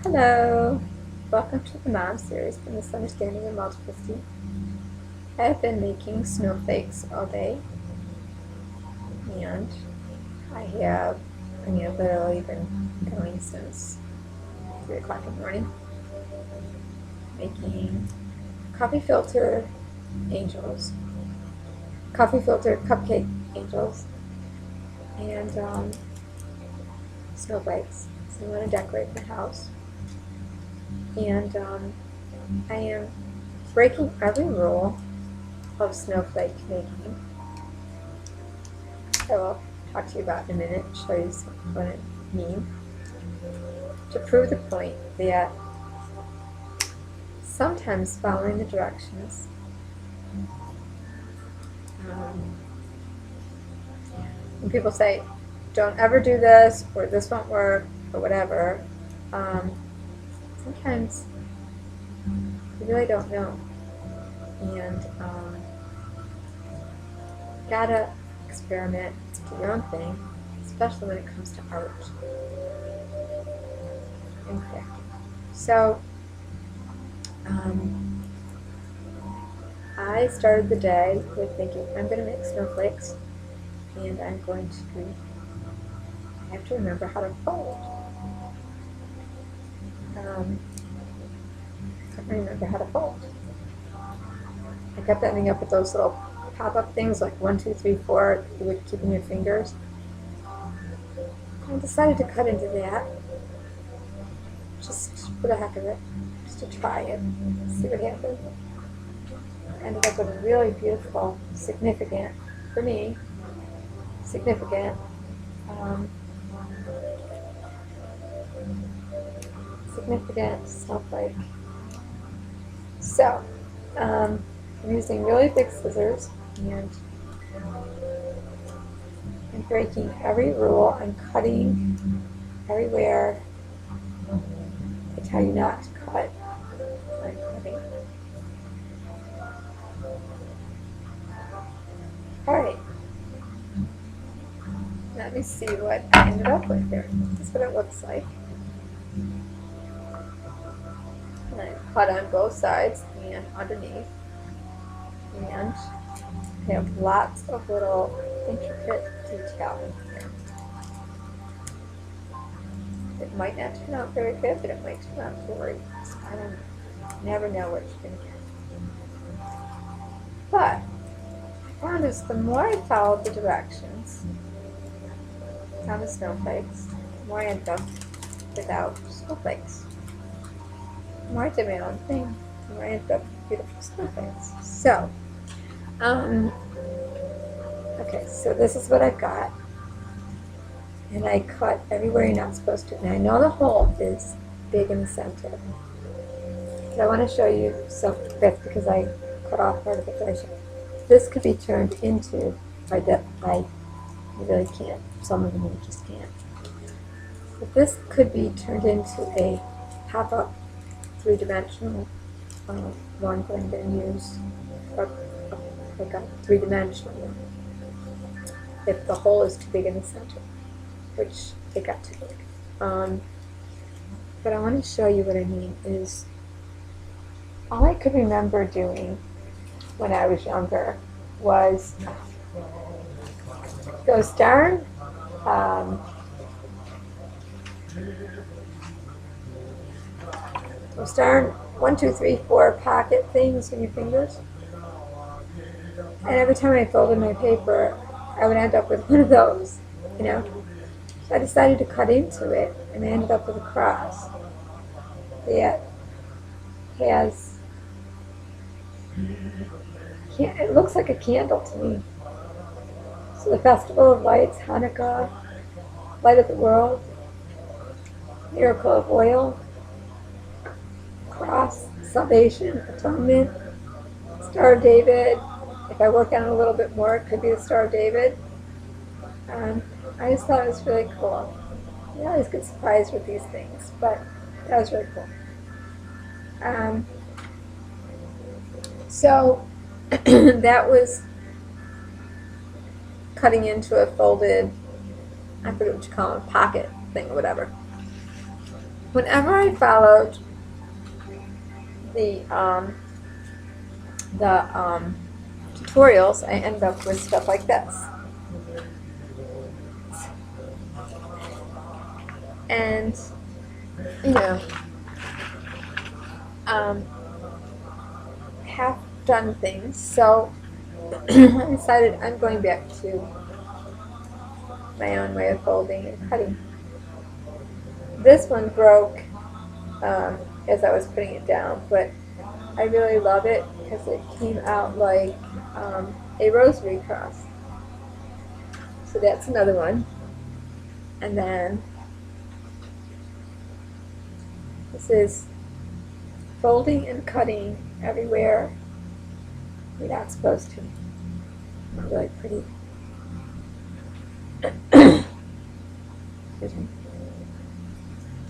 Hello! Welcome to the Mom series for Misunderstanding and Multiplicity. I have been making snowflakes all day, and I've literally been going since 3 o'clock in the morning, making coffee filter angels, coffee filter cupcake angels, and snowflakes. So I want to decorate my house. And I am breaking every rule of snowflake making. I will talk to you about in a minute, show you what it means, to prove the point that sometimes following the directions when people say, don't ever do this, or this won't work, or whatever, sometimes you really don't know, and gotta experiment, do your own thing, especially when it comes to art and crafting. So I started the day with thinking, I'm going to make snowflakes, and I have to remember how to fold. I couldn't remember how to fold. I kept ending up with those little pop-up things like 1, 2, 3, 4 you would keep in your fingers. I decided to cut into that just for the heck of it, just to try it, see what happened. I ended up with a really beautiful, significant, for me, significant snowflake. So, I'm using really big scissors and I'm breaking every rule. I'm cutting everywhere they tell you not to cut. I'm cutting. Alright. Let me see what I ended up with here. This is what it looks like. And I cut on both sides and underneath. And I have lots of little intricate detail in here. It might not turn out very good, but it might turn out great. So I don't know. Never know what you're going to get. But I found is the more I followed the directions on the snowflakes, the more I ended up without snowflakes. The more I did my own thing, the more I ended up with beautiful snowflakes. So, okay, so this is what I've got. And I cut everywhere you're not supposed to. And I know the hole is big in the center. But I want to show you that's because I cut off part of the fish. This could be turned into, you really can't. Some of them you just can't. But this could be turned into a pop-up 3-dimensional one that I'm going to use, like a 3-dimensional one, if the hole is too big in the center, which it got too big. But I want to show you what I mean is, all I could remember doing when I was younger was those darn 1, 2, 3, 4 pocket things in your fingers. And every time I folded my paper, I would end up with one of those, you know. So I decided to cut into it, and I ended up with a cross that has, it looks like a candle to me. So the Festival of Lights, Hanukkah, Light of the World, Miracle of Oil, Cross, Salvation, Atonement, Star of David. If I work on it a little bit more, it could be the Star of David. I just thought it was really cool. I always get surprised with these things, but that was really cool. So that was cutting into a folded, I forget what you call it, pocket thing or whatever. whenever I followed the tutorials, I end up with stuff like this. And, you know, half done things, so I decided I'm going back to my own way of folding and cutting. This one broke as I was putting it down, but I really love it because it came out like a rosary cross. So that's another one. And then this is folding and cutting everywhere you're not supposed to. Really pretty. Excuse me.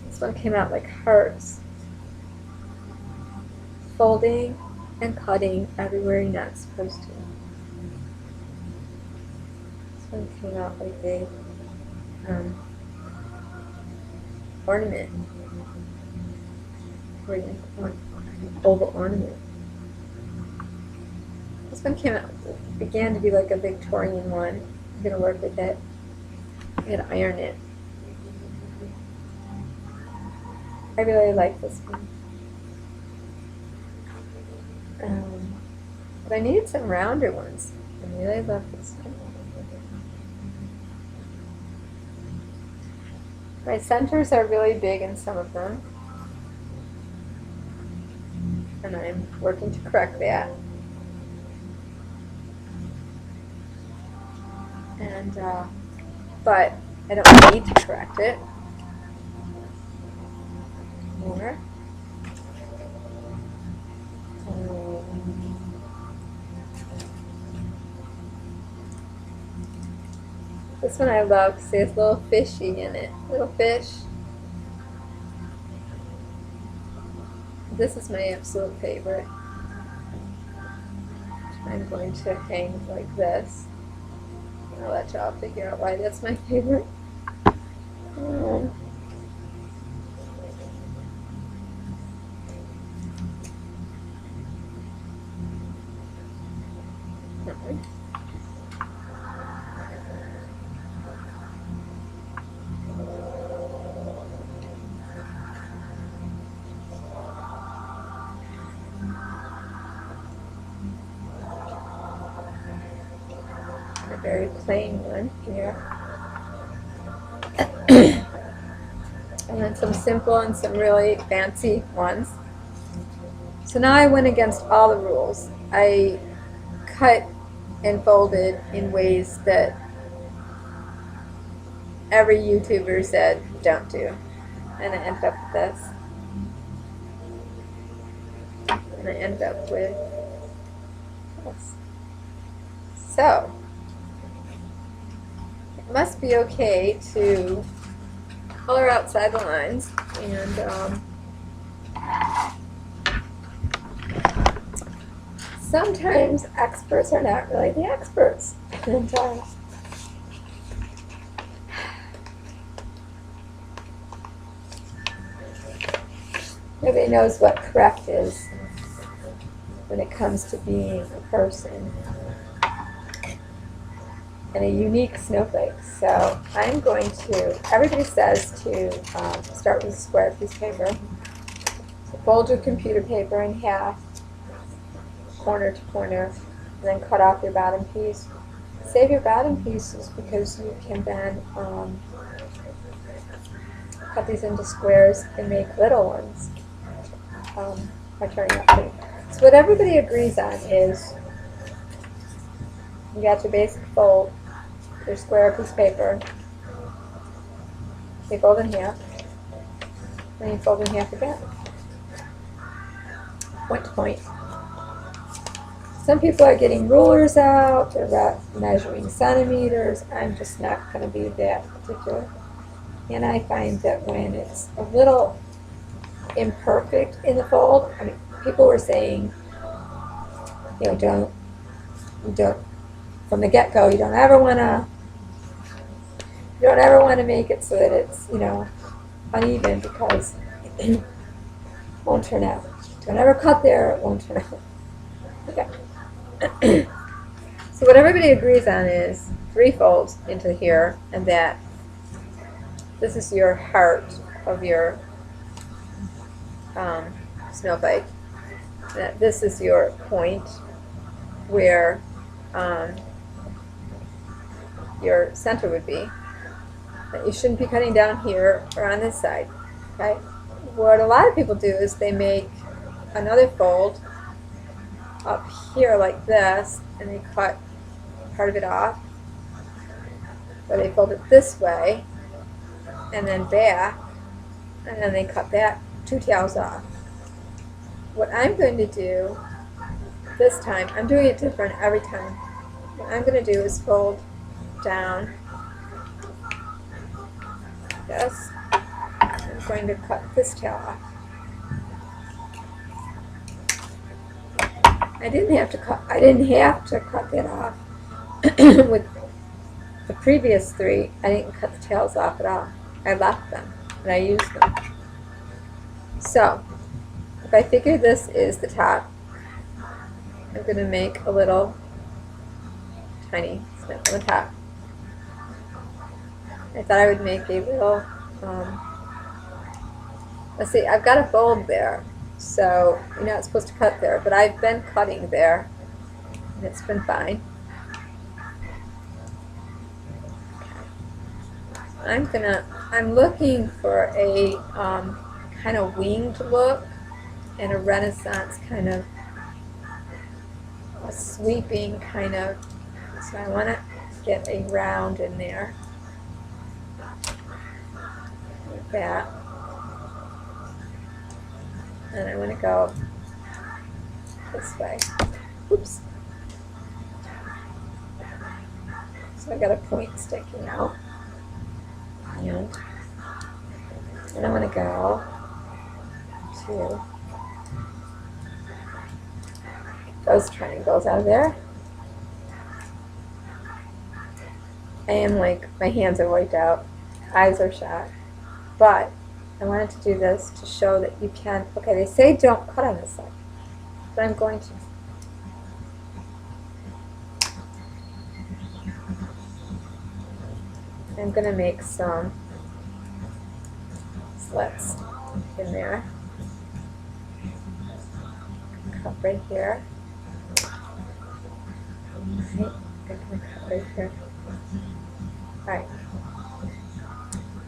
This one came out like hearts. Folding and cutting everywhere you're not supposed to. This one came out like a ornament. Oval ornament. This one came out, began to be like a Victorian one. I'm going to work with it. I'm going to iron it. I really like this one. But I needed some rounder ones. I really love this one. My centers are really big in some of them. And I'm working to correct that. And, but I don't need to correct it more. This one I love because there's a little fishy in it. Little fish. This is my absolute favorite. I'm going to hang like this. I'll let y'all figure out why that's my favorite. A very plain one here. And then some simple and some really fancy ones. So now I went against all the rules. I cut and folded in ways that every YouTuber said don't do. And I ended up with this. And I ended up with this. So, it must be okay to color outside the lines and sometimes experts are not really the experts. And nobody knows what correct is when it comes to being a person and a unique snowflake. So I'm going to, everybody says to start with a square piece of paper. So fold your computer paper in half, corner to corner, and then cut off your bottom piece. Save your bottom pieces because you can then cut these into squares and make little ones by turning out pretty. So what everybody agrees on is you got your basic fold, your square piece of paper, you fold in half, then you fold in half again, point to point. Some people are getting rulers out, they're measuring centimeters. I'm just not going to be that particular. And I find that when it's a little imperfect in the fold, I mean, people were saying, you know, don't, from the get-go, you don't ever want to make it so that it's, you know, uneven, because Won't turn out. Don't ever cut there, it won't turn out. Okay. So what everybody agrees on is 3 folds into here, and that this is your heart of your snowflake. That this is your point where your center would be. That you shouldn't be cutting down here or on this side. Okay? What a lot of people do is they make another fold up here like this, and they cut part of it off, or they fold it this way and then back, and then they cut that 2 tails off. What I'm going to do this time, I'm doing it different every time. What I'm going to do is fold down this. I'm going to cut this tail off. I didn't have to cut that off. With the previous 3, I didn't cut the tails off at all. I left them, and I used them. So, if I figure this is the top, I'm going to make a little tiny snip on the top. I thought I would make a little, let's see, I've got a fold there, so you're not supposed to cut there, but I've been cutting there, and it's been fine. I'm looking for a kind of winged look and a Renaissance kind of a sweeping kind of, so I want to get a round in there like that, and I want to go this way. Oops. So I got a point sticking out. And I want to go to those triangles out of there. I am like, my hands are wiped out, eyes are shut, but I wanted to do this to show that you can, okay, they say don't cut on this side, but I'm going to. I'm going to make some slits in there. Cut right here. Right, I'm going to cut right here. Alright.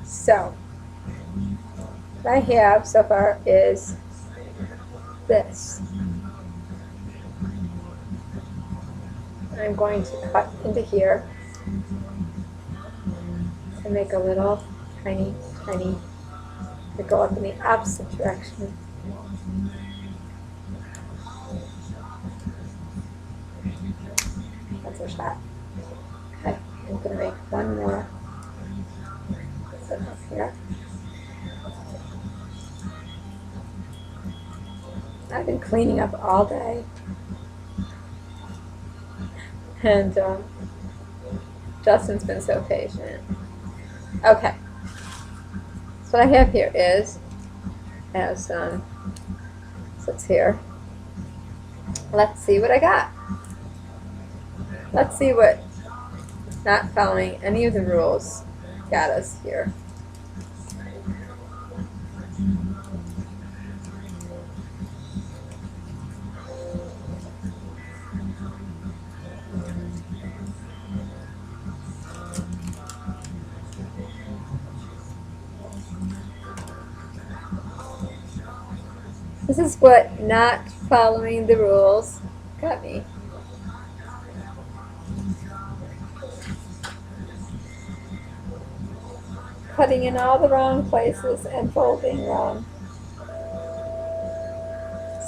So, what I have so far is this. I'm going to cut into here and make a little tiny to go up in the opposite direction. That's a shot. Okay, I'm going to make one more up here. I've been cleaning up all day, and Justin's been so patient. Okay, so what I have here is, as sits here. Let's see what I got. Let's see what not following any of the rules got us here. This is what not following the rules got me. Cutting in all the wrong places and folding wrong.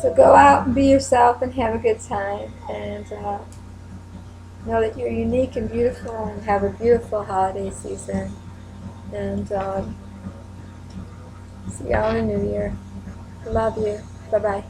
So go out and be yourself and have a good time, and know that you're unique and beautiful, and have a beautiful holiday season. And see y'all in the new year. Love you. Bye-bye.